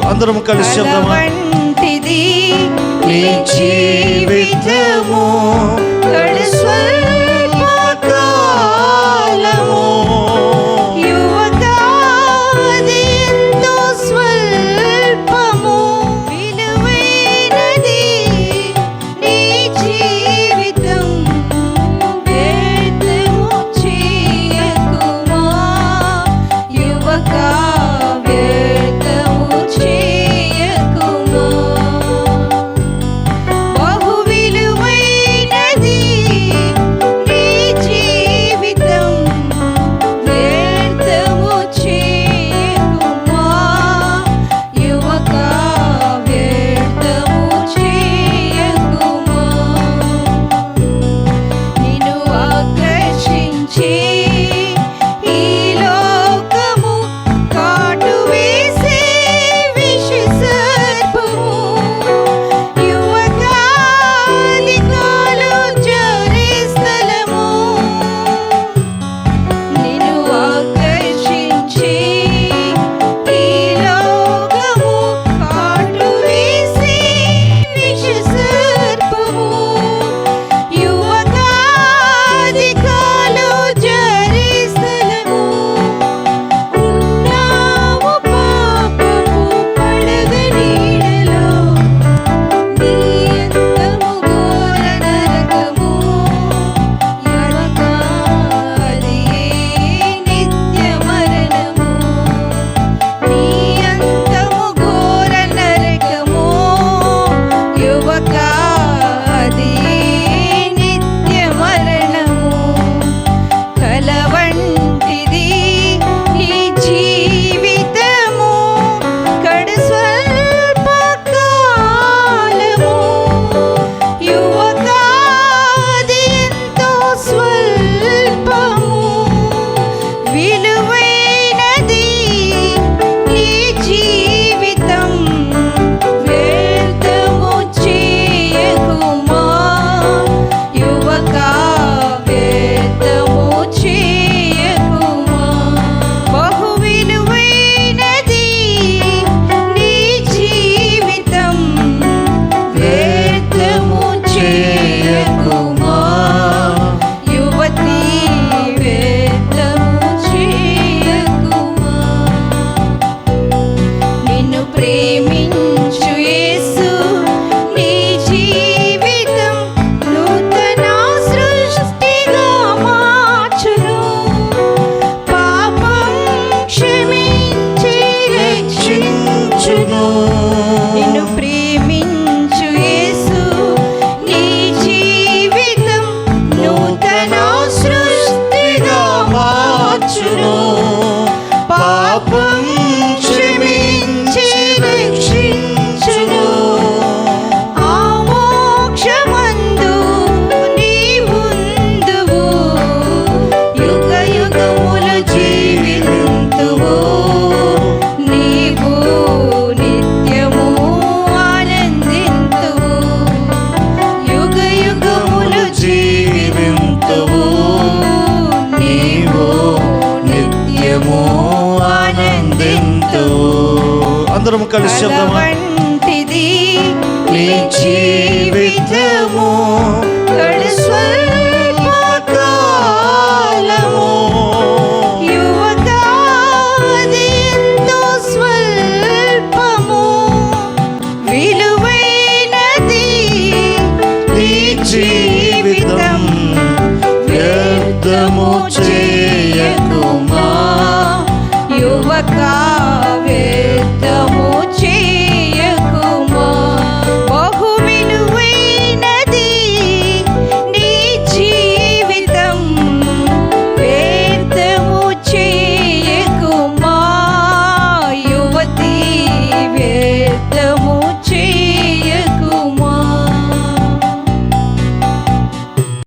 అందరం కలిసి చెప్దామా? వంటిది నీ జీవితము కడు స్వల్పకాలము యువకా అది ఎంతో స్వల్పము విలువైనది నీ జీవితం వ్యర్థము చేయకుమా యువకా వ్యర్థము చేయకుమా బహు విలువైనది నీ జీవితం వ్యర్థము చేయకుమా యువకా వ్యర్థము చేయకుమా నిన్ను ఆకర్షించి ఈ లోకము కాటు వేసే విష సర్పము యువకా దిగాలు జారే స్థలము నిన్ను ఆకర్షించి ఈ లోకము కాటు వేసే విష సర్పము యువకా దిగాలు జారే స్థలము ఉన్నావు పాపపు పడగ నీడలో నీ అంతము ఘోర నరకము యువకా అది నిత్య మరణము నీ అంతము ఘోర నరకము యువకా అది నిత్య మరణము కల వంటిది నీ జీవితము కడు స్వల్పకాలము యువకా అది ఎంతో స్వల్పము విలువైనది నీ జీవితం వ్యర్థము చేయకుమా యువకా వ్యర్థము చేయకుమా బహు విలువైనది నీ జీవితం వ్యర్థము చేయకుమా యువతి వ్యర్థము చేయకుమా నిన్ను ప్రేమించు యేసు నీ జీవితం నూతన సృష్టిగా మార్చును పాపం క్షమించి రక్షించును నిన్ను ప్రేమించు యేసు నీ జీవితం నూతన సృష్టిగా మార్చును పాపం క్షమించి రక్షించును ఆ మోక్షమందు నీవుందువు యుగ యుగములు జీవింతువు నీవు నిత్యము ఆనందింతువు యుగ యుగములు జీవింతువు నీవు నిత్యము ఆనందింతువు అందరం కలిసి చెప్దామా? వంటిది నీ జీవితము కడు స్వల్పకాలము యువకా అది ఎంతో స్వల్పము విలువైనది నీ జీవితం వ్యర్థము చే